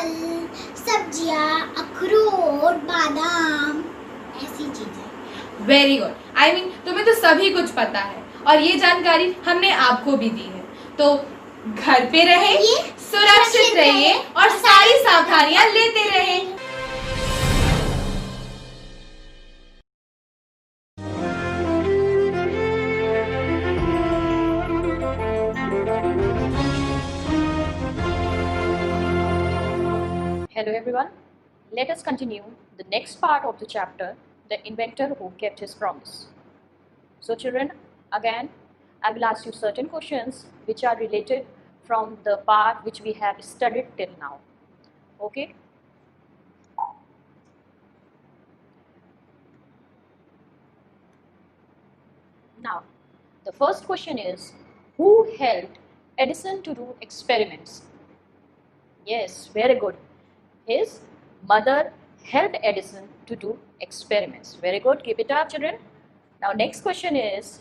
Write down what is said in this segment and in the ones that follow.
फल, सब्जियां, अखरोट, बादाम, ऐसी चीजें। Very good. आई मीन तुम्हें तो सभी कुछ पता है और ये जानकारी हमने आपको भी दी है। तो घर पे रहे, सुरक्षित रहिए और सारी सावधानियां लेते रहें। Hello everyone, let us continue the next part of the chapter, the inventor who kept his promise. So children, again I will ask you certain questions which are related from the part which we have studied till now. Okay? Now, the first question is, who helped Edison to do experiments? Yes, very good. His mother helped Edison to do experiments. Very good. Keep it up, children. Now, next question is,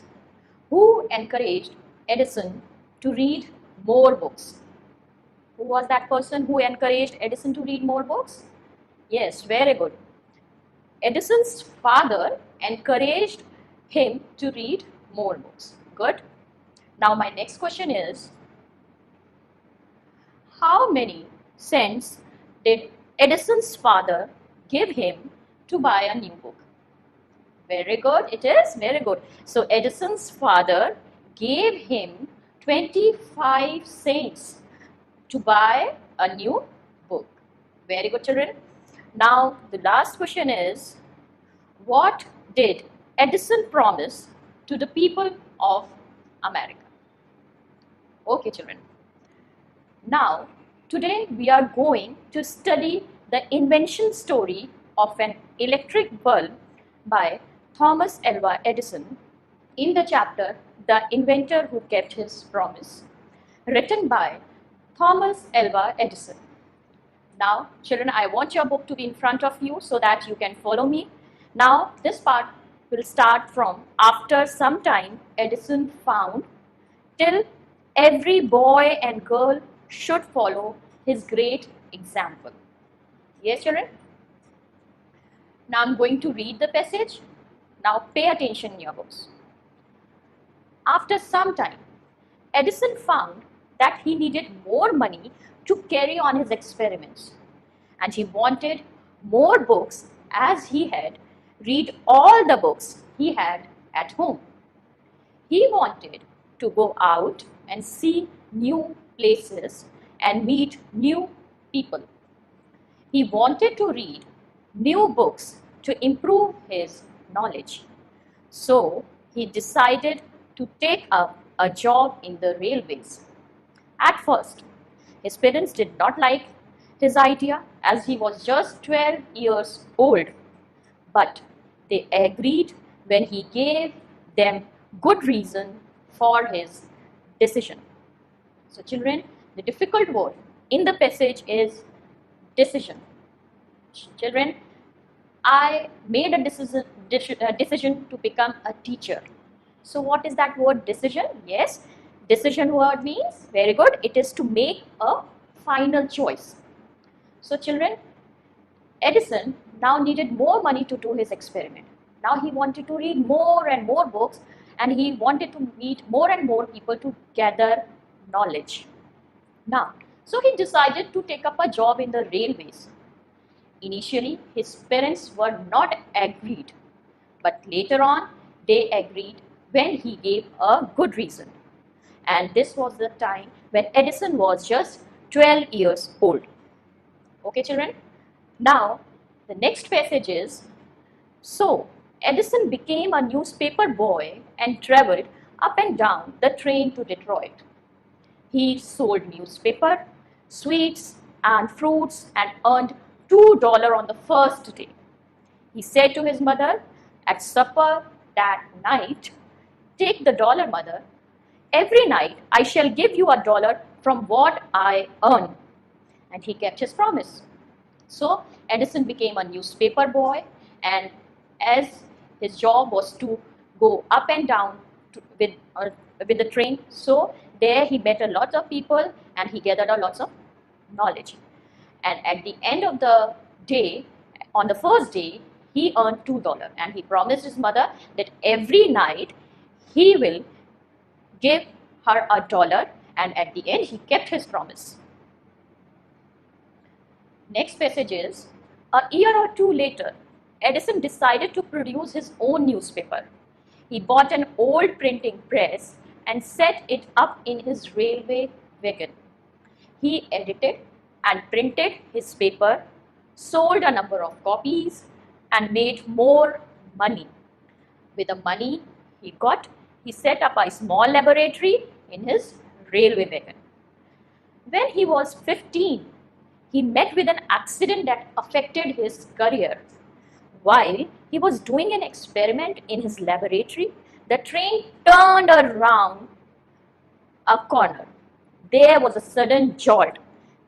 who encouraged Edison to read more books? Who was that person who encouraged Edison to read more books? Yes, very good. Edison's father encouraged him to read more books. Good. Now, my next question is, how many cents did Edison's father give him to buy a new book? Very good, it is very good. So Edison's father gave him 25 cents to buy a new book. Very good, children. Now the last question is, what did Edison promise to the people of America? Okay, children. Now, today we are going to study the invention story of an electric bulb by Thomas Alva Edison in the chapter The Inventor Who Kept His Promise, written by Thomas Alva Edison. Now, children, I want your book to be in front of you so that you can follow me. Now, this part will start from after some time Edison found till every boy and girl should follow his great example. Yes, children? Now I'm going to read the passage. Now pay attention in your books. After some time, Edison found that he needed more money to carry on his experiments, and he wanted more books as he had read all the books he had at home. He wanted to go out and see new places and meet new people. He wanted to read new books to improve his knowledge. So he decided to take up a job in the railways. At first, his parents did not like his idea as he was just 12 years old, but they agreed when he gave them good reason for his decision. So children, the difficult word in the passage is decision. Children, I made a decision to become a teacher. So what is that word decision? Yes, decision word means, very good, it is to make a final choice. So children, Edison now needed more money to do his experiment. Now he wanted to read more and more books, and he wanted to meet more and more people to gather knowledge. Now, so he decided to take up a job in the railways. Initially, his parents were not agreed, but later on they agreed when he gave a good reason. And this was the time when Edison was just 12 years old. Okay, children? Now, the next passage is, so Edison became a newspaper boy and traveled up and down the train to Detroit. He sold newspaper, sweets and fruits and earned $2 on the first day. He said to his mother at supper that night, "Take the dollar, mother. Every night I shall give you $1 from what I earn." And he kept his promise. So Edison became a newspaper boy, and as his job was to go up and down with the train, so there he met a lot of people and he gathered a lot of knowledge. and at the end of the day, on the first day, he earned $2, and he promised his mother that every night he will give her $1, and at the end he kept his promise. Next passage is, a year or two later, Edison decided to produce his own newspaper. He bought an old printing press and set it up in his railway wagon. He edited and printed his paper, sold a number of copies, and made more money. With the money he got, he set up a small laboratory in his railway wagon. When he was 15, he met with an accident that affected his career. While he was doing an experiment in his laboratory, the train turned around a corner. There was a sudden jolt,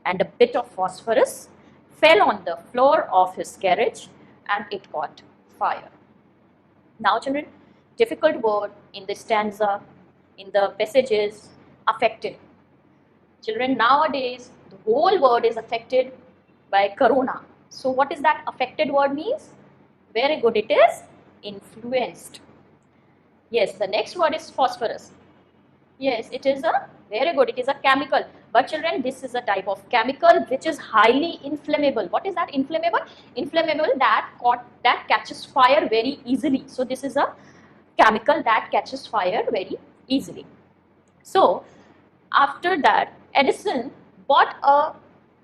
and a bit of phosphorus fell on the floor of his carriage, and it caught fire. Now children, difficult word in the stanza, in the passage is affected. Children, nowadays the whole world is affected by corona. So what is that affected word means? Very good, it is influenced. Yes, the next word is phosphorus. Yes, it is a, very good, it is a chemical. But children, this is a type of chemical which is highly inflammable. What is that inflammable? Inflammable that catches fire very easily. So this is a chemical that catches fire very easily. So after that, Edison bought a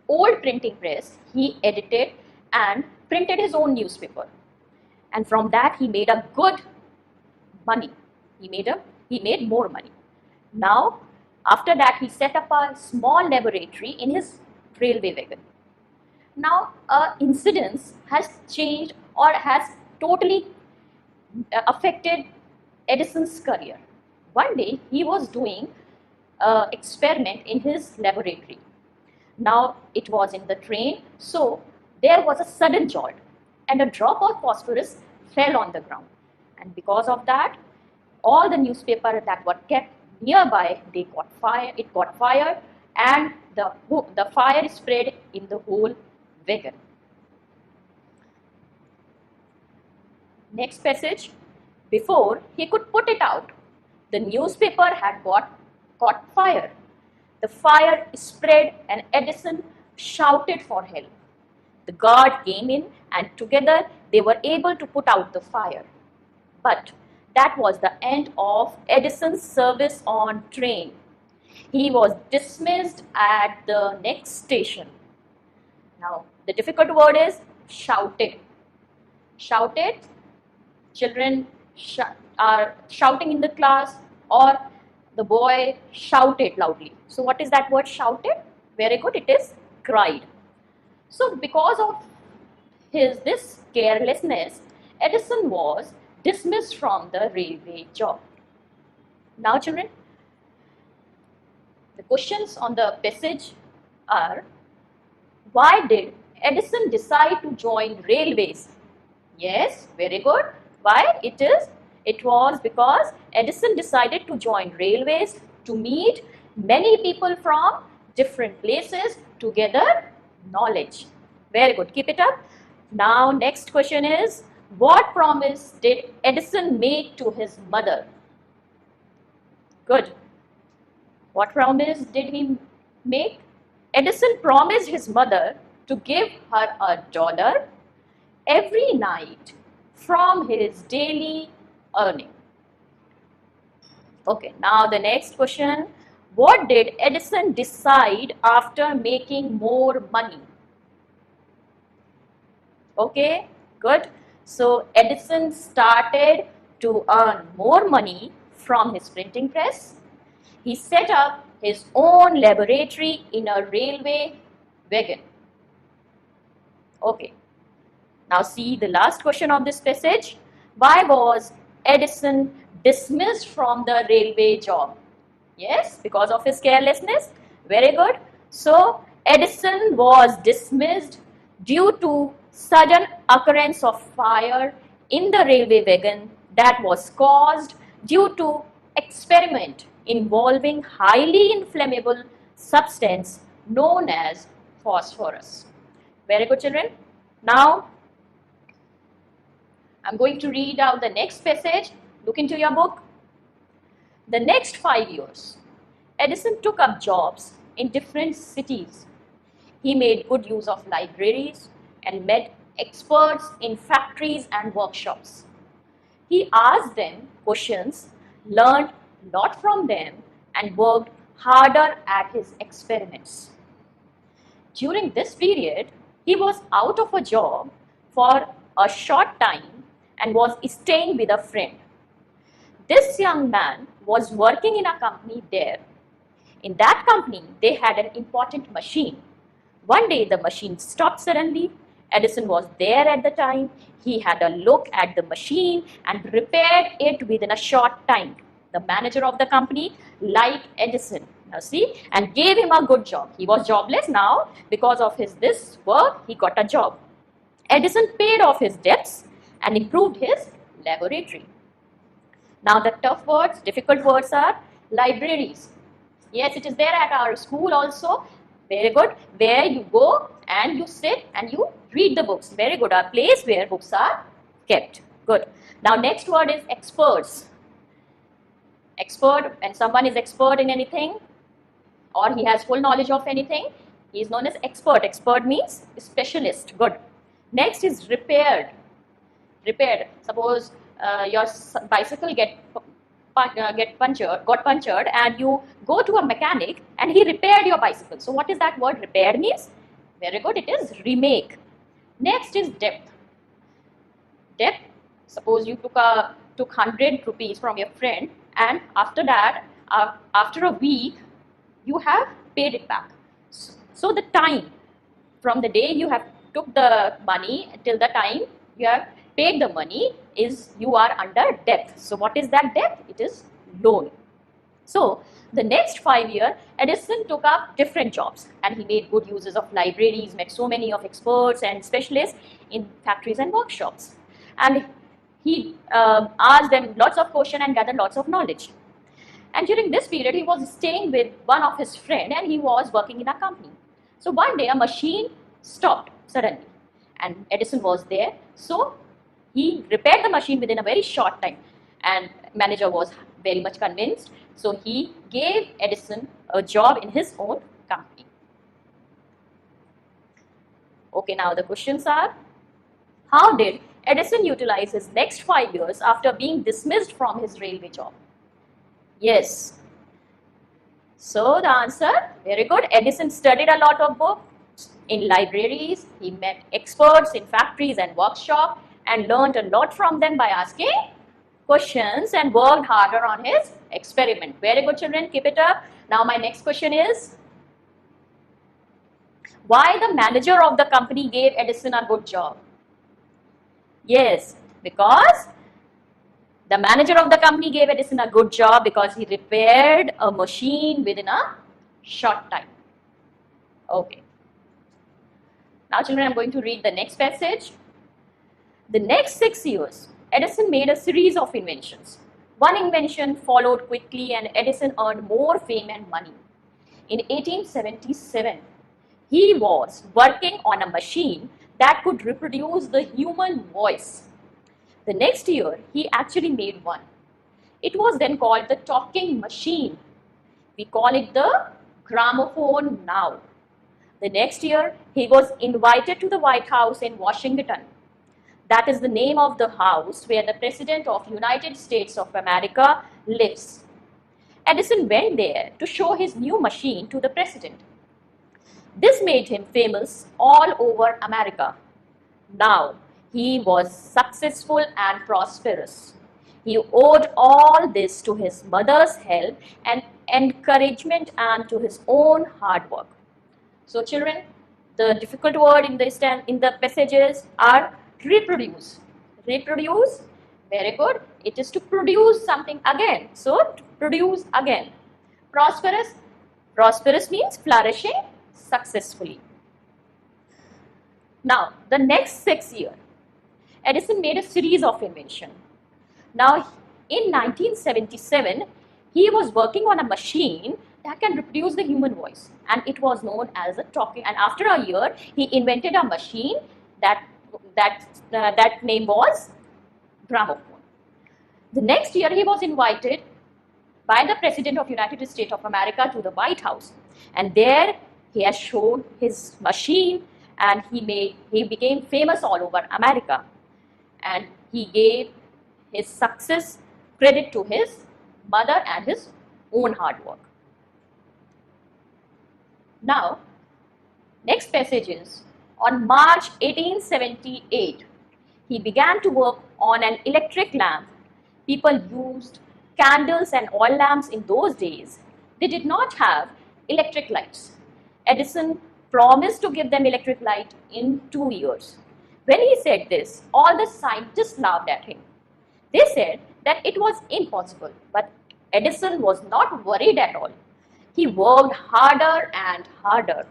old printing press. He edited and printed his own newspaper, and from that he made a good money. He made more money. Now after that he set up a small laboratory in his railway wagon. Now incidents has changed or has totally affected Edison's career. One day he was doing an experiment in his laboratory. Now it was in the train, so there was a sudden jolt, and a drop of phosphorus fell on the ground, and because of that, all the newspapers that were kept nearby, they caught fire. It caught fire, and the fire spread in the whole wagon. Next passage. Before he could put it out, the newspaper had caught fire. The fire spread, and Edison shouted for help. The guard came in, and together they were able to put out the fire. But that was the end of Edison's service on train. He was dismissed at the next station. Now, the difficult word is shouted. Shouted, children are shouting in the class, or the boy shouted loudly. So what is that word shouted? Very good, it is cried. So because of this carelessness, Edison was dismissed from the railway job. Now children, the questions on the passage are, why did Edison decide to join railways? Yes, very good. Why? It was because Edison decided to join railways to meet many people from different places to gather knowledge. Very good, keep it up. Now next question is, what promise did Edison make to his mother? Good. What promise did he make? Edison promised his mother to give her $1 every night from his daily earning. Okay, now the next question. What did Edison decide after making more money? Okay, good. So Edison started to earn more money from his printing press. He set up his own laboratory in a railway wagon. Okay, now see the last question of this passage. Why was Edison dismissed from the railway job? Yes, because of his carelessness. Very good. So Edison was dismissed due to sudden occurrence of fire in the railway wagon that was caused due to experiment involving highly inflammable substance known as phosphorus. Very good, children. Now, I'm going to read out the next passage. Look into your book. The next 5 years, Edison took up jobs in different cities. He made good use of libraries and met experts in factories and workshops. He asked them questions, learned a lot from them, and worked harder at his experiments. During this period, he was out of a job for a short time and was staying with a friend. This young man was working in a company there. In that company, they had an important machine. One day, the machine stopped suddenly. Edison was there at the time. He had a look at the machine and repaired it within a short time. The manager of the company liked Edison, now see, and gave him a good job. He was jobless now. Because of this work, he got a job. Edison paid off his debts and improved his laboratory. Now the tough words, difficult words are libraries. Yes, it is there at our school also. Very good. Where you go and you sit and you read the books. Very good. A place where books are kept. Good. Now next word is experts. Expert, when someone is expert in anything or he has full knowledge of anything, he is known as expert. Expert means specialist. Good. Next is repaired. Repaired. Suppose your bicycle got punctured and you go to a mechanic and he repaired your bicycle. So what is that word repaired means? Very good, it is remake. Next is depth. Depth, suppose you took 100 rupees from your friend and after that, after a week, you have paid it back. So the time from the day you have took the money till the time you have paid the money is you are under debt. So what is that debt? It is loan. So the next 5 years, Edison took up different jobs and he made good uses of libraries, met so many of experts and specialists in factories and workshops. And he asked them lots of questions and gathered lots of knowledge. And during this period, he was staying with one of his friends and he was working in a company. So one day a machine stopped suddenly and Edison was there. So he repaired the machine within a very short time and manager was very much convinced. So he gave Edison a job in his own company. Okay, now the questions are, how did Edison utilize his next 5 years after being dismissed from his railway job? Yes. So the answer, very good. Edison studied a lot of books in libraries. He met experts in factories and workshops and learned a lot from them by asking questions and worked harder on his experiment. Very good, children. Keep it up. Now my next question is, why the manager of the company gave Edison a good job? Yes, because the manager of the company gave Edison a good job because he repaired a machine within a short time. Okay. Now children, I'm going to read the next passage. The next 6 years, Edison made a series of inventions. One invention followed quickly and Edison earned more fame and money. In 1877, he was working on a machine that could reproduce the human voice. The next year, he actually made one. It was then called the talking machine. We call it the gramophone now. The next year, he was invited to the White House in Washington. That is the name of the house where the President of the United States of America lives. Edison went there to show his new machine to the President. This made him famous all over America. Now, he was successful and prosperous. He owed all this to his mother's help and encouragement and to his own hard work. So children, the difficult word in the passages are reproduce. Reproduce, very good. It is to produce something again. So to produce again. Prosperous, prosperous means flourishing successfully. Now the next 6 years, Edison made a series of inventions. Now in 1977, he was working on a machine that can reproduce the human voice, and it was known as a talking. And after a year, he invented a machine that name was gramophone. The next year, he was invited by the President of United States of America to the White House, and there he has shown his machine, and he became famous all over America, and he gave his success credit to his mother and his own hard work. Now, next passage is, on March 1878, he began to work on an electric lamp. People used candles and oil lamps in those days. They did not have electric lights. Edison promised to give them electric light in 2 years. When he said this, all the scientists laughed at him. They said that it was impossible, but Edison was not worried at all. He worked harder and harder.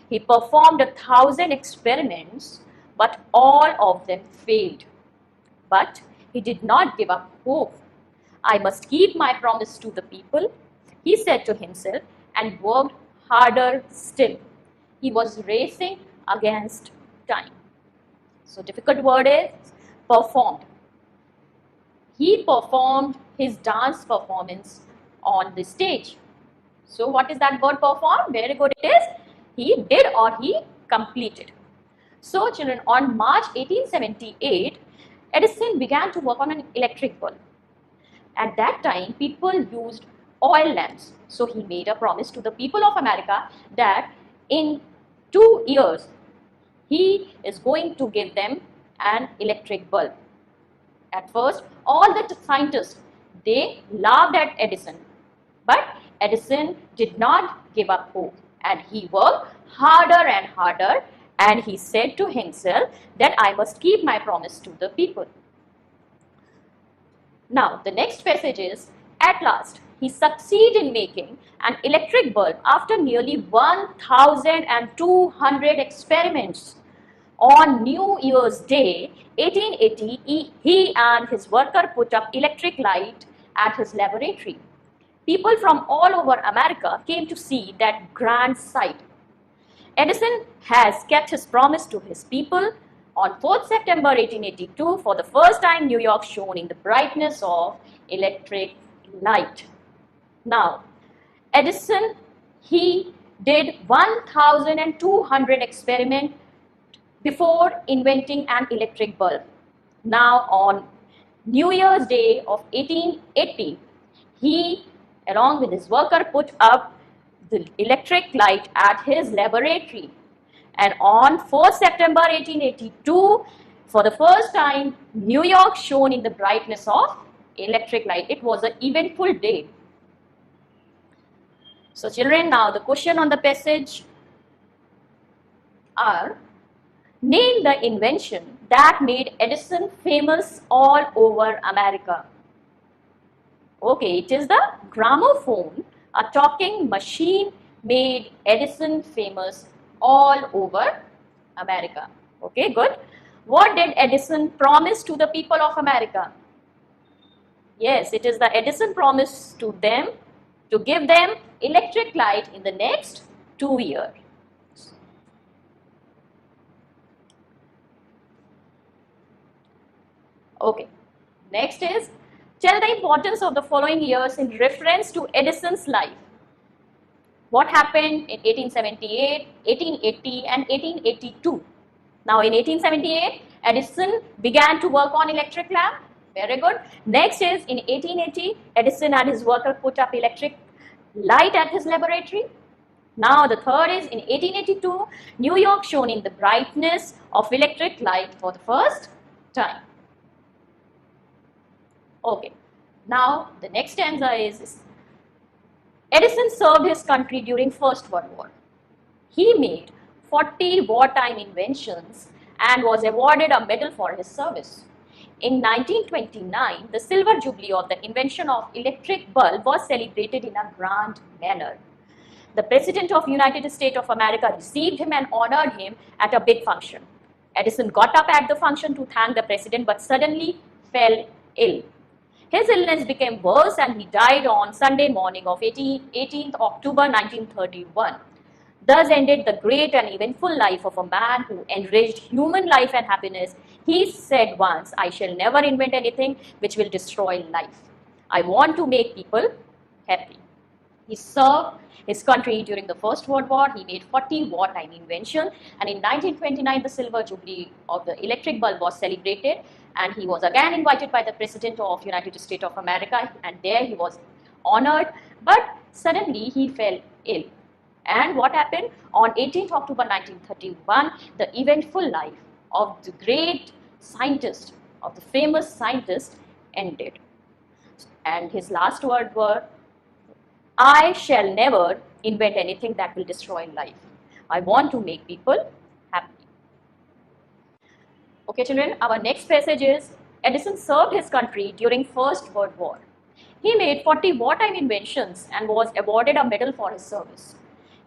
He performed 1,000 experiments, but all of them failed. But he did not give up hope. I must keep my promise to the people, he said to himself, and worked harder still. He was racing against time. So difficult word is performed. He performed his dance performance on the stage. So what is that word performed? Very good it is. He did or he completed. So children, on March 1878, Edison began to work on an electric bulb. At that time, people used oil lamps. So he made a promise to the people of America that in 2 years, he is going to give them an electric bulb. At first, all the scientists, they laughed at Edison. But Edison did not give up hope, and he worked harder and harder, and he said to himself that I must keep my promise to the people. Now, the next passage is, at last, he succeeded in making an electric bulb after nearly 1,200 experiments. On New Year's Day, 1880, he and his worker put up electric light at his laboratory. People from all over America came to see that grand sight. Edison has kept his promise to his people. On 4th September 1882, for the first time, New York shone in the brightness of electric light. Now, Edison, he did 1,200 experiments before inventing an electric bulb. Now, on New Year's Day of 1880, he, along with his worker, put up the electric light at his laboratory. And on 4th September 1882, for the first time, New York shone in the brightness of electric light. It was an eventful day. So children, now the question on the passage are, name the invention that made Edison famous all over America. Okay, it is the gramophone, a talking machine made Edison famous all over America. Okay, good. What did Edison promise to the people of America? Yes, it is the Edison promise to them to give them electric light in the next 2 years. Okay, next is, tell the importance of the following years in reference to Edison's life. What happened in 1878, 1880 and 1882? Now in 1878, Edison began to work on electric lamp. Very good. Next is in 1880, Edison and his worker put up electric light at his laboratory. Now the third is in 1882, New York shone in the brightness of electric light for the first time. Okay. Now the next stanza is, Edison served his country during First World War. He made 40 wartime inventions and was awarded a medal for his service. In 1929, the silver jubilee of the invention of electric bulb was celebrated in a grand manner. The President of United States of America received him and honored him at a big function. Edison got up at the function to thank the President but suddenly fell ill. His illness became worse and he died on Sunday morning of 18th October 1931. Thus ended the great and eventful life of a man who enriched human life and happiness. He said once, I shall never invent anything which will destroy life. I want to make people happy. He served his country during the First World War. He made 40 wartime inventions, and in 1929 the silver jubilee of the electric bulb was celebrated, and he was again invited by the President of United States of America, and there he was honored, but suddenly he fell ill. And what happened? On 18th October 1931, the eventful life of the great scientist, of the famous scientist, ended. And his last words were, I shall never invent anything that will destroy life. I want to make people happy. Okay, children, our next passage is, Edison served his country during First World War. He made 40 wartime inventions and was awarded a medal for his service.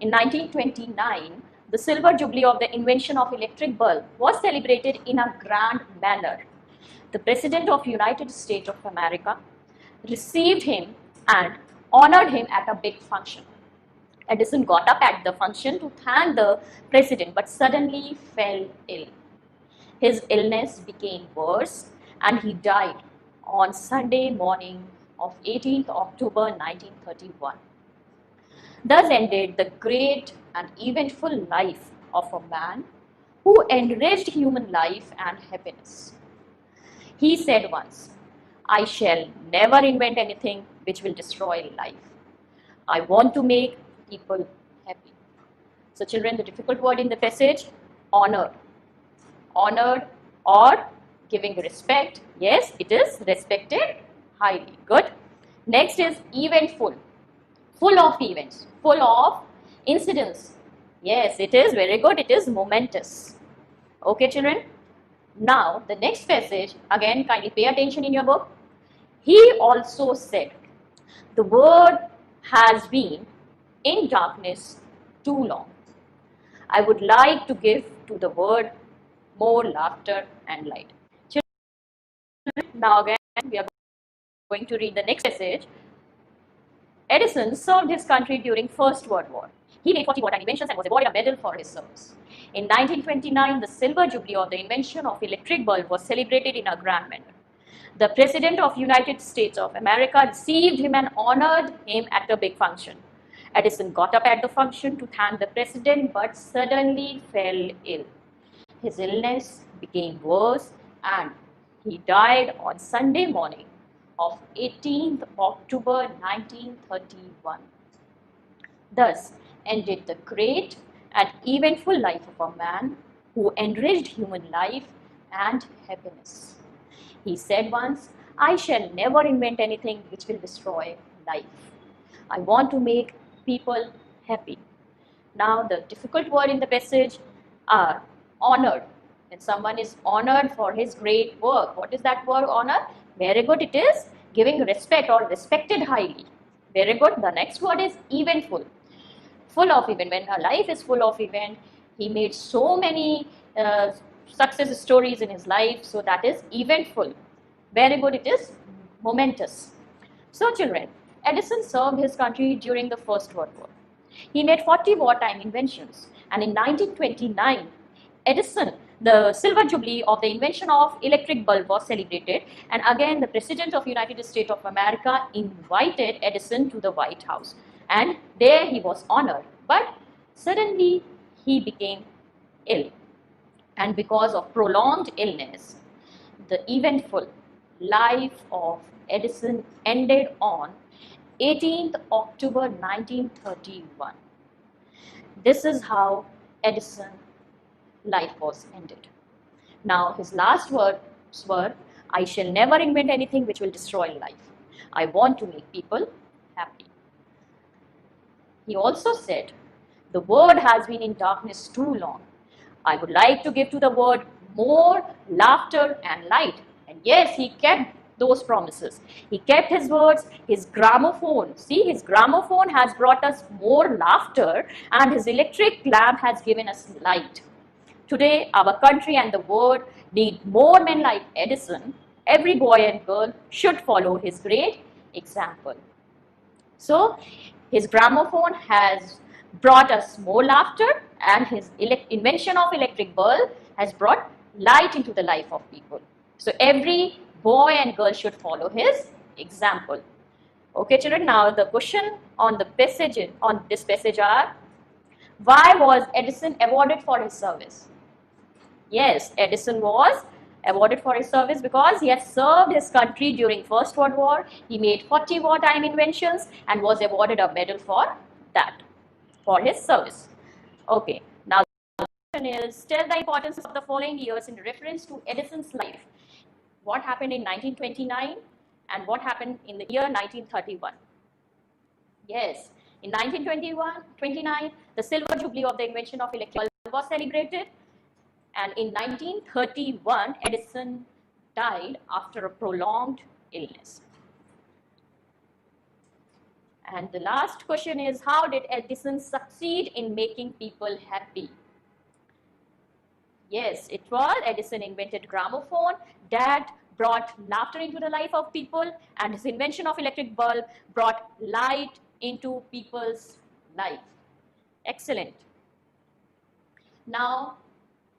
In 1929, the silver jubilee of the invention of electric bulb was celebrated in a grand manner. The President of United States of America received him and honored him at a big function. Edison got up at the function to thank the President, but suddenly fell ill. His illness became worse and he died on Sunday morning of 18th October 1931. Thus ended the great and eventful life of a man who enriched human life and happiness. He said once, I shall never invent anything which will destroy life. I want to make people happy. So children, the difficult word in the passage, honored. Honored or giving respect. Yes, it is respected highly. Good. Next is eventful. Full of events, full of incidents. Yes, it is very good. It is momentous. Okay, children. Now, the next passage, again, kindly pay attention in your book. He also said, the world has been in darkness too long. I would like to give to the world more laughter and light. Children, now again, we are going to read the next passage. Edison served his country during First World War. He made 40 wartime inventions and was awarded a medal for his service. In 1929, the silver jubilee of the invention of electric bulb was celebrated in a grand manner. The President of United States of America received him and honored him at a big function. Edison got up at the function to thank the President, but suddenly fell ill. His illness became worse and he died on Sunday morning of 18th October 1931. Thus ended the great and eventful life of a man who enriched human life and happiness. He said once, I shall never invent anything which will destroy life. I want to make people happy. Now the difficult word in the passage are honored. When someone is honored for his great work, what is that word honor? Very good, it is giving respect or respected highly. Very good. The next word is eventful. Full of event. When a life is full of event, he made so many success stories in his life, so that is eventful. Very good, it is momentous. So children, Edison served his country during the First World War. He made 40 wartime inventions, and in 1929, Edison, the silver jubilee of the invention of electric bulb was celebrated, and again the President of United States of America invited Edison to the White House, and there he was honored, but suddenly he became ill, and because of prolonged illness, the eventful life of Edison ended on 18th October 1931. This is how Edison life was ended. Now his last words were, I shall never invent anything which will destroy life. I want to make people happy. He also said, the world has been in darkness too long. I would like to give to the world more laughter and light. And yes, he kept those promises. He kept his words. His gramophone, see, his gramophone has brought us more laughter, and his electric lamp has given us light. Today, our country and the world need more men like Edison every boy and girl should follow his great example. So his gramophone has brought us more laughter, and his invention of electric bulb has brought light into the life of people. So every boy and girl should follow his example. Okay, children, now the question on this passage are, why was Edison awarded for his service? Yes, Edison was awarded for his service because he has served his country during First World War. He made 40 wartime inventions and was awarded a medal for that, for his service. Okay, now the question is, tell the importance of the following years in reference to Edison's life. What happened in 1929 and what happened in the year 1931? Yes, in 1929, the silver jubilee of the invention of electric bulb was celebrated, and in 1931, Edison died after a prolonged illness. And the last question is, how did Edison succeed in making people happy? Yes, it was Edison invented gramophone that brought laughter into the life of people, and his invention of electric bulb brought light into people's life. Excellent. Now,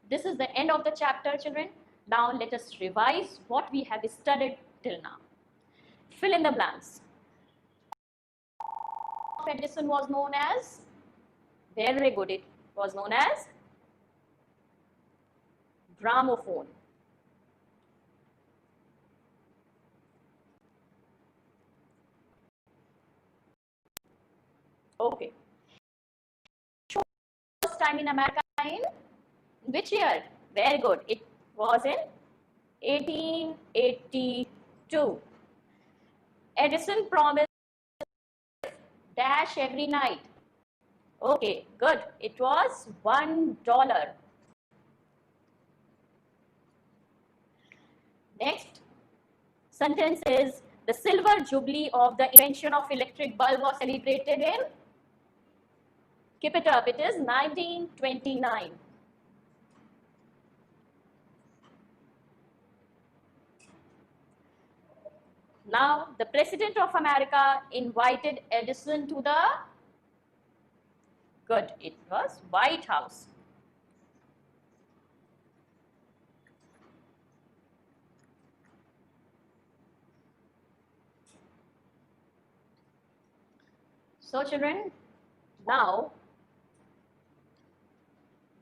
this is the end of the chapter, children. Now, let us revise what we have studied till now. Fill in the blanks. Edison was known as, very good, it was known as gramophone. Okay. First time in America in which year? Very good. It was in 1882. Edison promised dash every night. Okay, good. It was $1. Next sentence is, the silver jubilee of the invention of electric bulb was celebrated in, keep it up, it is 1929. Now, the President of America invited Edison to the, good, it was White House. So children, now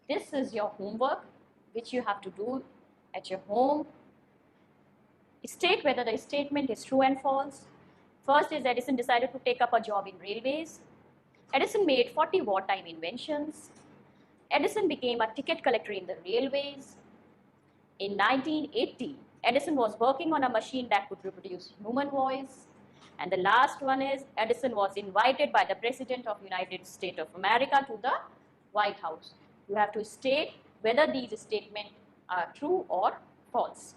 this is your homework which you have to do at your home. State whether the statement is true and false. First is, Edison decided to take up a job in railways. Edison made 40 wartime inventions. Edison became a ticket collector in the railways. In 1980, Edison was working on a machine that could reproduce human voice. And the last one is, Edison was invited by the President of United States of America to the White House. You have to state whether these statements are true or false.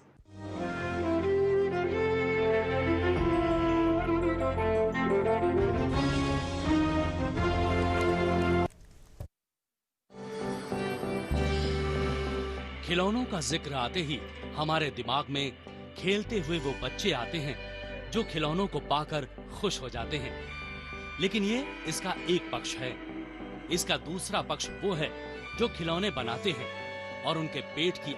खिलौनों का जिक्र आते ही हमारे दिमाग में खेलते हुए वो बच्चे आते हैं जो खिलौनों को पाकर खुश हो जाते हैं। लेकिन ये इसका एक पक्ष है। इसका दूसरा पक्ष वो है जो खिलौने बनाते हैं और उनके पेट की